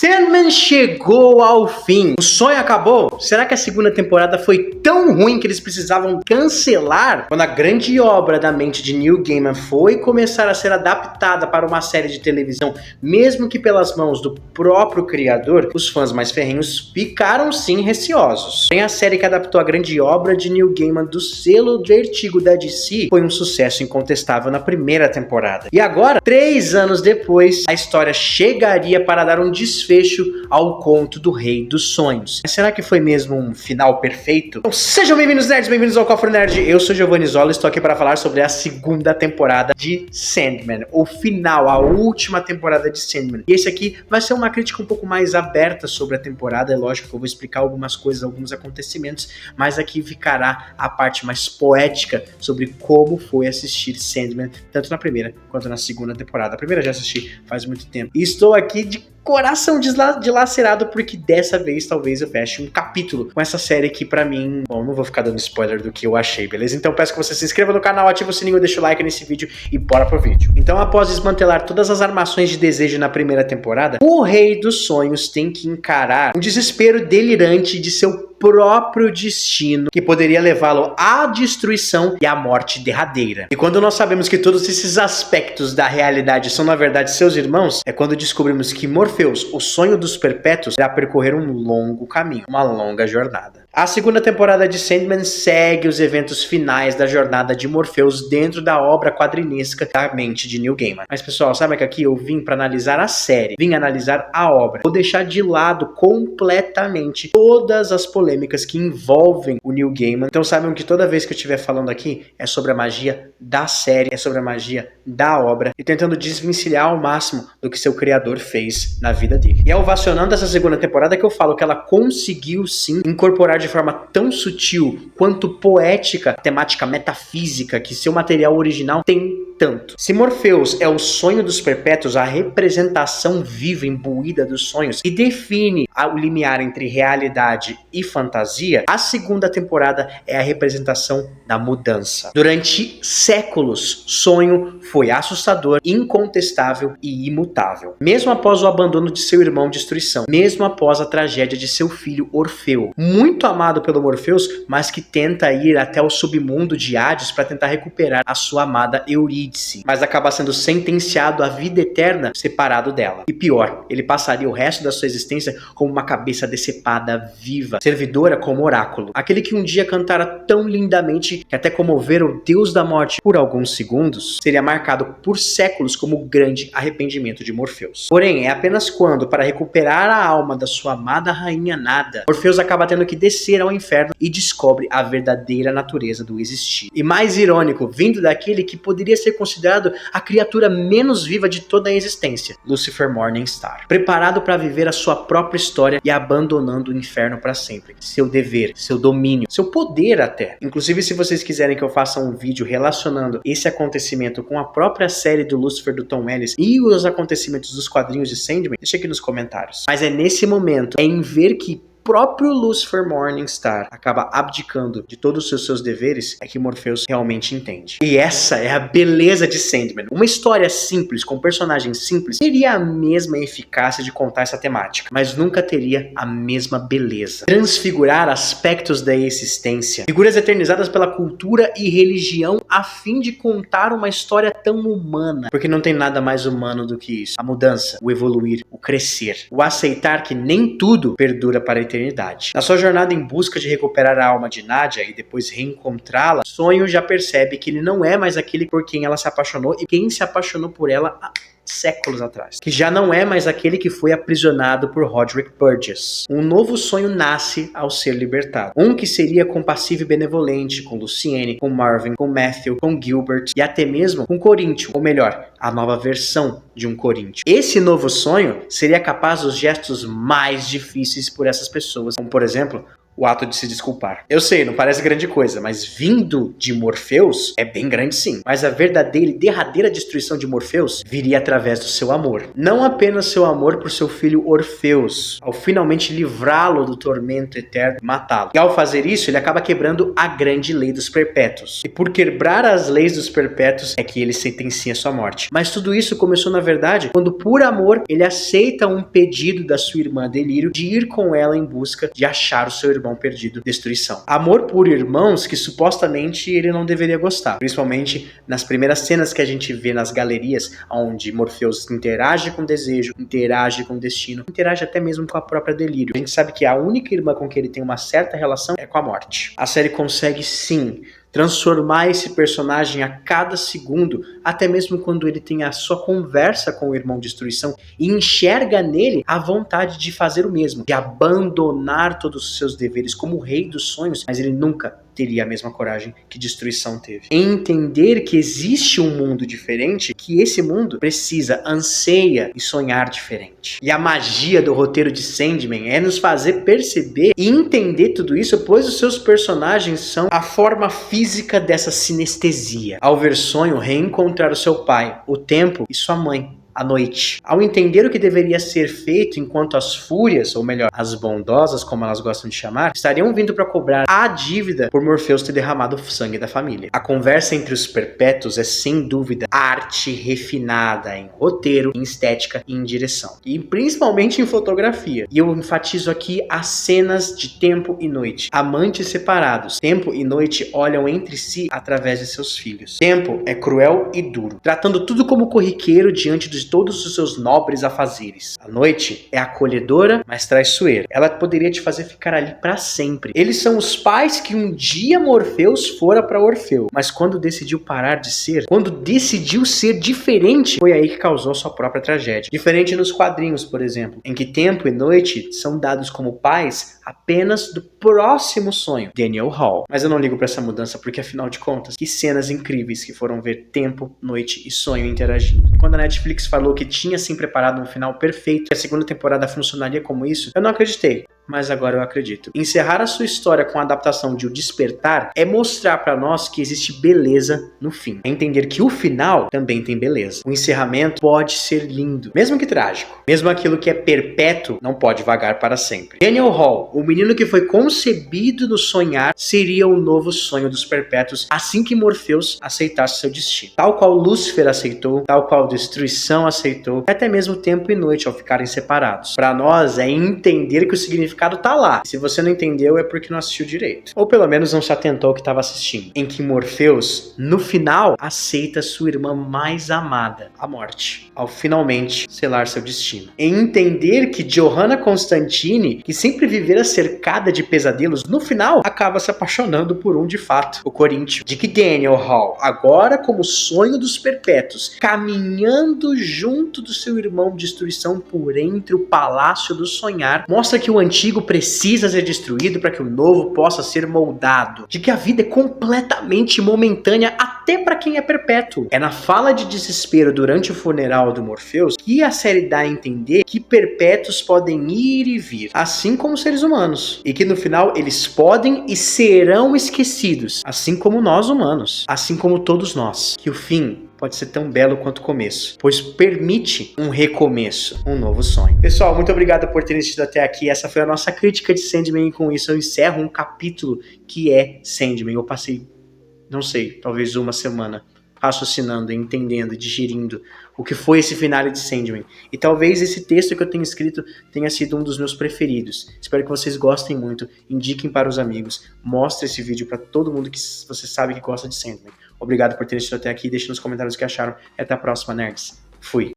Sandman chegou ao fim. O sonho acabou? Será que a segunda temporada foi tão ruim que eles precisavam cancelar? Quando a grande obra da mente de Neil Gaiman foi começar a ser adaptada para uma série de televisão, mesmo que pelas mãos do próprio criador, os fãs mais ferrenhos ficaram sim receosos. Tem a série que adaptou a grande obra de Neil Gaiman do selo Vertigo da DC, foi um sucesso incontestável na primeira temporada. E agora, 3 anos depois, a história chegaria para dar um desfecho ao conto do Rei dos Sonhos. Mas será que foi mesmo um final perfeito? Então, sejam bem-vindos, nerds, bem-vindos ao Cofre Nerd. Eu sou Giovanni Zola e estou aqui para falar sobre a segunda temporada de Sandman, o final, a última temporada de Sandman. E esse aqui vai ser uma crítica um pouco mais aberta sobre a temporada. É lógico que eu vou explicar algumas coisas, alguns acontecimentos, mas aqui ficará a parte mais poética sobre como foi assistir Sandman, tanto na primeira quanto na segunda temporada. A primeira eu já assisti faz muito tempo. E estou aqui de coração dilacerado porque dessa vez talvez eu feche um capítulo com essa série que pra mim, bom, não vou ficar dando spoiler do que eu achei, beleza? Então peço que você se inscreva no canal, ative o sininho, deixa o like nesse vídeo e bora pro vídeo. Então, após desmantelar todas as armações de desejo na primeira temporada, o Rei dos Sonhos tem que encarar um desespero delirante de seu próprio destino, que poderia levá-lo à destruição e à morte derradeira. E quando nós sabemos que todos esses aspectos da realidade são na verdade seus irmãos, é quando descobrimos que Morpheus, o sonho dos perpétuos, irá percorrer um longo caminho, uma longa jornada. A segunda temporada de Sandman segue os eventos finais da jornada de Morpheus dentro da obra quadrinesca da mente de Neil Gaiman. Mas pessoal, sabe que aqui eu vim para analisar a série, vim analisar a obra. Vou deixar de lado completamente todas as polêmicas que envolvem o Neil Gaiman. Então saibam que toda vez que eu estiver falando aqui é sobre a magia da série, é sobre a magia da obra e tentando desvencilhar ao máximo do que seu criador fez na vida dele. E é ovacionando essa segunda temporada que eu falo que ela conseguiu sim incorporar de forma tão sutil quanto poética a temática metafísica que seu material original tem tanto. Se Morpheus é o sonho dos perpétuos, a representação viva, imbuída dos sonhos, e define o limiar entre realidade e fantasia, a segunda temporada é a representação da mudança. Durante séculos, sonho foi assustador, incontestável e imutável. Mesmo após o abandono de seu irmão Destruição, mesmo após a tragédia de seu filho Orfeu, muito amado pelo Morpheus, mas que tenta ir até o submundo de Hades para tentar recuperar a sua amada Eurídice, mas acaba sendo sentenciado à vida eterna separado dela. E pior, ele passaria o resto da sua existência como uma cabeça decepada viva, servidora como oráculo. Aquele que um dia cantara tão lindamente que até comover o deus da morte por alguns segundos, seria marcado por séculos como o grande arrependimento de Morpheus. Porém, é apenas quando, para recuperar a alma da sua amada rainha Nada, Morpheus acaba tendo que descer ao inferno e descobre a verdadeira natureza do existir. E mais irônico, vindo daquele que poderia ser considerado a criatura menos viva de toda a existência, Lucifer Morningstar, preparado para viver a sua própria história e abandonando o inferno para sempre. Seu dever, seu domínio, seu poder até. Inclusive, se vocês quiserem que eu faça um vídeo relacionando esse acontecimento com a própria série do Lucifer do Tom Ellis e os acontecimentos dos quadrinhos de Sandman, deixa aqui nos comentários. Mas é nesse momento, é em ver que próprio Lucifer Morningstar acaba abdicando de todos os seus deveres, é que Morpheus realmente entende. E essa é a beleza de Sandman. Uma história simples, com personagens simples, teria a mesma eficácia de contar essa temática, mas nunca teria a mesma beleza. Transfigurar aspectos da existência, figuras eternizadas pela cultura e religião a fim de contar uma história tão humana, porque não tem nada mais humano do que isso. A mudança, o evoluir, o crescer, o aceitar que nem tudo perdura para a eternidade. Na sua jornada em busca de recuperar a alma de Nadia e depois reencontrá-la, Sonho já percebe que ele não é mais aquele por quem ela se apaixonou e quem se apaixonou por ela há séculos atrás. Que já não é mais aquele que foi aprisionado por Roderick Burgess. Um novo sonho nasce ao ser libertado. Um que seria compassivo e benevolente com Luciene, com Marvin, com Matthew, com Gilbert e até mesmo com Corinthian, ou melhor, a nova versão de um Corinthian. Esse novo sonho seria capaz dos gestos mais difíceis por essas pessoas, como por exemplo, o ato de se desculpar. Eu sei, não parece grande coisa, mas vindo de Morpheus é bem grande sim. Mas a verdadeira e derradeira destruição de Morpheus viria através do seu amor. Não apenas seu amor por seu filho Orfeus, ao finalmente livrá-lo do tormento eterno e matá-lo. E ao fazer isso, ele acaba quebrando a grande lei dos perpétuos. E por quebrar as leis dos perpétuos é que ele sentencia sua morte. Mas tudo isso começou, na verdade, quando por amor ele aceita um pedido da sua irmã Delírio de ir com ela em busca de achar o seu irmão perdido, Destruição. Amor por irmãos que supostamente ele não deveria gostar, principalmente nas primeiras cenas que a gente vê nas galerias, onde Morpheus interage com o desejo, interage com o destino, interage até mesmo com a própria Delírio. A gente sabe que a única irmã com quem ele tem uma certa relação é com a morte. A série consegue sim transformar esse personagem a cada segundo, até mesmo quando ele tem a sua conversa com o irmão Destruição e enxerga nele a vontade de fazer o mesmo, de abandonar todos os seus deveres como o rei dos sonhos, mas ele nunca teria a mesma coragem que Destruição teve. Entender que existe um mundo diferente, que esse mundo precisa, anseia e sonhar diferente. E a magia do roteiro de Sandman é nos fazer perceber e entender tudo isso, pois os seus personagens são a forma física dessa sinestesia. Ao ver sonho, reencontrar o seu pai, o tempo e sua mãe. À noite. Ao entender o que deveria ser feito enquanto as fúrias, ou melhor, as bondosas, como elas gostam de chamar, estariam vindo para cobrar a dívida por Morpheus ter derramado o sangue da família. A conversa entre os perpétuos é sem dúvida arte refinada em roteiro, em estética e em direção. E principalmente em fotografia. E eu enfatizo aqui as cenas de tempo e noite. Amantes separados. Tempo e noite olham entre si através de seus filhos. Tempo é cruel e duro, tratando tudo como corriqueiro diante de todos os seus nobres afazeres. A noite é acolhedora, mas traiçoeira. Ela poderia te fazer ficar ali para sempre. Eles são os pais que um dia Morpheus fora para Orfeu, mas quando decidiu parar de ser, quando decidiu ser diferente, foi aí que causou sua própria tragédia. Diferente nos quadrinhos, por exemplo, em que tempo e noite são dados como pais apenas do próximo sonho, Daniel Hall. Mas eu não ligo para essa mudança porque, afinal de contas, que cenas incríveis que foram ver tempo, noite e sonho interagindo. Quando a Netflix falou que tinha sim preparado um final perfeito, que a segunda temporada funcionaria como isso, eu não acreditei. Mas agora eu acredito. Encerrar a sua história com a adaptação de O Despertar é mostrar pra nós que existe beleza no fim. É entender que o final também tem beleza. O encerramento pode ser lindo, mesmo que trágico. Mesmo aquilo que é perpétuo não pode vagar para sempre. Daniel Hall, o menino que foi concebido no sonhar, seria o novo sonho dos perpétuos assim que Morpheus aceitasse seu destino. Tal qual Lúcifer aceitou, tal qual Destruição aceitou, até mesmo tempo e noite ao ficarem separados. Para nós é entender que o significado tá lá. Se você não entendeu é porque não assistiu direito. Ou pelo menos não se atentou ao que estava assistindo. Em que Morpheus, no final, aceita sua irmã mais amada, a morte, ao finalmente selar seu destino. Em entender que Johanna Constantine, que sempre vivera cercada de pesadelos, no final acaba se apaixonando por um de fato, o Coríntio. De que Daniel Hall, agora como sonho dos perpétuos, caminhando junto do seu irmão Destruição por entre o palácio do sonhar, mostra que o antigo precisa ser destruído para que o novo possa ser moldado. De que a vida é completamente momentânea até para quem é perpétuo. É na fala de desespero durante o funeral do Morpheus que a série dá a entender que perpétuos podem ir e vir, assim como seres humanos. E que no final eles podem e serão esquecidos, assim como nós humanos, assim como todos nós. Que o fim pode ser tão belo quanto o começo, pois permite um recomeço, um novo sonho. Pessoal, muito obrigado por terem assistido até aqui. Essa foi a nossa crítica de Sandman e com isso eu encerro um capítulo que é Sandman. Eu passei, não sei, talvez uma semana raciocinando, entendendo, digerindo o que foi esse finale de Sandman. E talvez esse texto que eu tenho escrito tenha sido um dos meus preferidos. Espero que vocês gostem muito, indiquem para os amigos, mostre esse vídeo para todo mundo que você sabe que gosta de Sandman. Obrigado por terem assistido até aqui, deixem nos comentários o que acharam. Até a próxima, nerds. Fui.